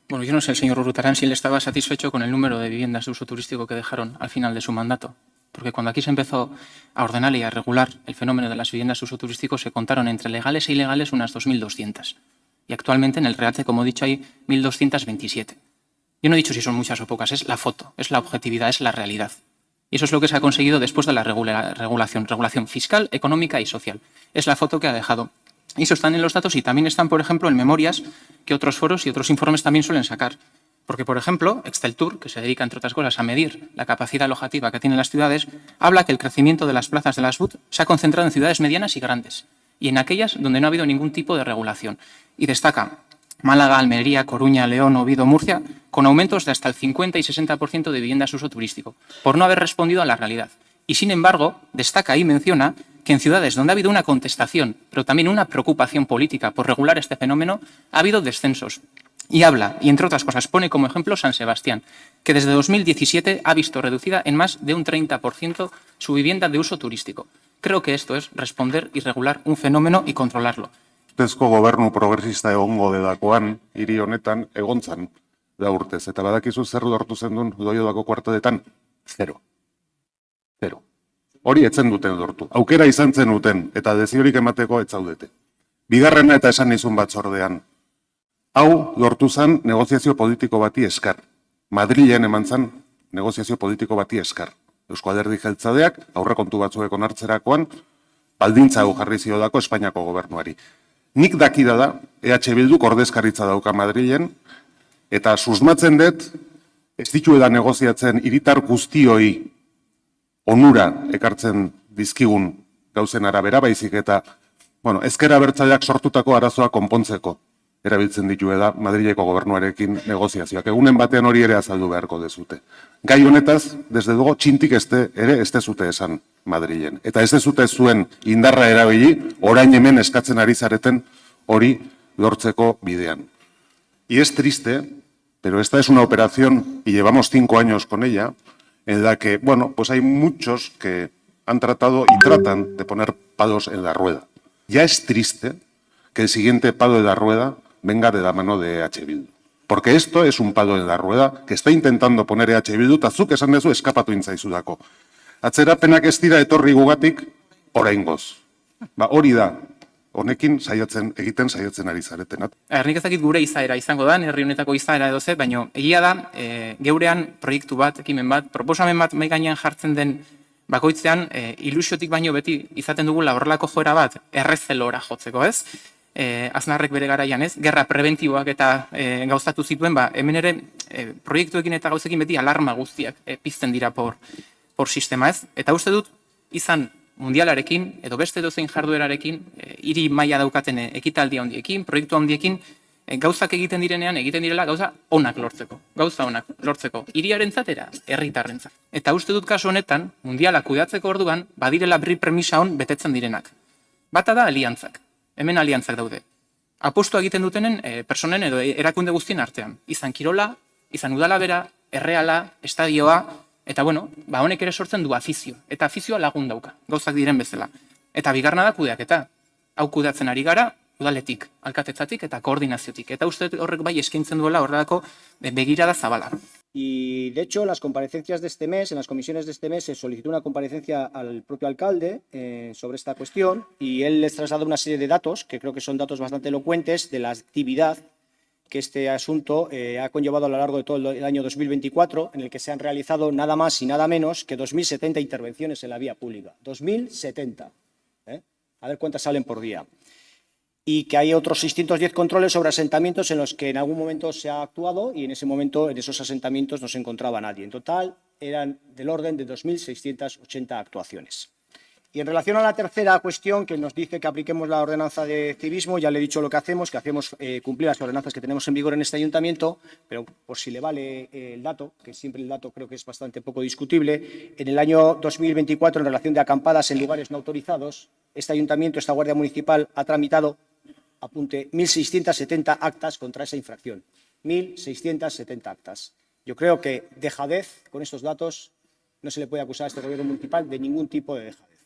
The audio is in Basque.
Bueno, yo no sé, el señor Urrutarán, si él estaba satisfecho con el número de viviendas de uso turístico que dejaron al final de su mandato. Porque cuando aquí se empezó a ordenar y a regular el fenómeno de las viviendas de uso turístico, se contaron entre legales e ilegales unas 2.200. Y actualmente en el REACE, como he dicho, hay 1.227. Yo no he dicho si son muchas o pocas, es la foto, es la objetividad, es la realidad. Y eso es lo que se ha conseguido después de la regulación fiscal, económica y social. Es la foto que ha dejado. Y eso están en los datos y también están, por ejemplo, en memorias que otros foros y otros informes también suelen sacar. Porque, por ejemplo, Exceltur, que se dedica, entre otras cosas, a medir la capacidad alojativa que tienen las ciudades, habla que el crecimiento de las plazas de las BUT se ha concentrado en ciudades medianas y grandes, y en aquellas donde no ha habido ningún tipo de regulación. Y destaca Málaga, Almería, Coruña, León, Oviedo, Murcia, con aumentos de hasta el 50 y 60% de viviendas de uso turístico, por no haber respondido a la realidad. Y, sin embargo, destaca y menciona que en ciudades donde ha habido una contestación, pero también una preocupación política por regular este fenómeno, ha habido descensos. Y habla, y entre otras cosas pone como ejemplo San Sebastián, que desde 2017 ha visto reducida en más de un 30% su vivienda de uso turístico. Creo que esto es responder y regular un fenómeno y controlarlo. Ustezko gobernu progresista egongo delakoan, hiri honetan egontzan da urtez. Eta badakizu zer lortu zendun Loiodako kuartodetan? Zero. Zero. Hori etzen duten lortu. Aukera izan zen duten, eta deziorik emateko ez zaudete. Bigarrena eta esan nizun batzordean. Hau lortu zen negoziazio politiko bati eskar. Madrilen eman zen negoziazio politiko bati eskar. Eusko Alderdi Jeltzadeak aurrekontu batzuek onartzerakoan baldintza hau jarri ziodako Espainiako gobernuari. Nik dakida da, EH Bilduk ordezkaritza dauka Madrilen, eta susmatzen dut, ez dituela negoziatzen hiritar guztioi onura ekartzen dizkigun gauzen arabera, baizik eta, ezker abertzaleak sortutako arazoa konpontzeko erabiltzen dituela Madrileko gobernuarekin negoziazioak. Egunen batean hori ere azaldu beharko dezute. Gai honetaz, desde dugu, txintik ere ez dezute esan Madrilen. Eta ez dezute zuen indarra erabili, orain hemen eskatzen ari zareten hori lortzeko bidean. Y es triste, pero esta es una operación, y llevamos 5 años con ella, en la que, pues hay muchos que han tratado y tratan de poner palos en la rueda. Ya es triste que el siguiente palo de la rueda venga de la mano de EH Bildu. Porque esto es un palo en la rueda que está intentando poner EH Bildu, eta zuk esan dezu eskapatu intzaizudako. Atzerapenak ez dira etorri gugatik oraingoz. Hori da, honekin egiten saiatzen ari zaretenat. Nik ez dakit gure izaera izango da, herri honetako izaera edo ze, baina egia da, geurean proiektu bat, ekimen bat, proposamen bat mai gainean jartzen den bakoitzean, ilusiotik baino beti izaten dugula horrelako joera bat, errezelora jotzeko, ez? Aznarrek bere garaian, ez? Gerra prebentiboak eta gauzatu zituen, hemen ere proiektuekin eta gauzekin beti alarma guztiak pizten dira por sistema, ez? Eta uste dut, izan mundialarekin, edo beste dozein jarduerarekin, hiri maila daukaten ekitaldi handiekin, proiektu handiekin, gauzak egiten direla gauza onak lortzeko. Gauza onak lortzeko. Hiriarentzat era, herritarrentzat. Eta uste dut kasu honetan, mundiala kudeatzeko orduan, badirela premisa hon betetzen direnak. Bata da aliantzak. Hemen aliantzak daude. Apostu egiten dutenen personen edo erakunde guztien artean. Izan kirola, izan udala bera, erreala, estadioa, eta honek ere sortzen du afizio. Eta afizioa lagun dauka, gauzak diren bezala. Eta bigarna da kudeaketa. Hau kudeatzen ari gara, udaletik, alkatetzatik eta koordinaziotik. Eta uste horrek bai eskaintzen duela horrelako begirada zabala. Y, de hecho, las comparecencias de este mes, en las comisiones de este mes, se solicitó una comparecencia al propio alcalde sobre esta cuestión y él les trasladó una serie de datos, que creo que son datos bastante elocuentes, de la actividad que este asunto ha conllevado a lo largo de todo el año 2024, en el que se han realizado nada más y nada menos que 2.070 intervenciones en la vía pública. 2.070. A ver cuántas salen por día. Y que hay otros 610 controles sobre asentamientos en los que en algún momento se ha actuado y en ese momento en esos asentamientos no se encontraba nadie. En total eran del orden de 2.680 actuaciones. Y en relación a la tercera cuestión, que nos dice que apliquemos la ordenanza de civismo, ya le he dicho lo que hacemos cumplir las ordenanzas que tenemos en vigor en este ayuntamiento, pero por si le vale el dato, que siempre el dato creo que es bastante poco discutible, en el año 2024, en relación de acampadas en lugares no autorizados, este ayuntamiento, esta Guardia Municipal, ha tramitado, apunte, 1.670 actas contra esa infracción. 1.670 actas. Yo creo que dejadez, con estos datos, no se le puede acusar a este gobierno municipal de ningún tipo de dejadez.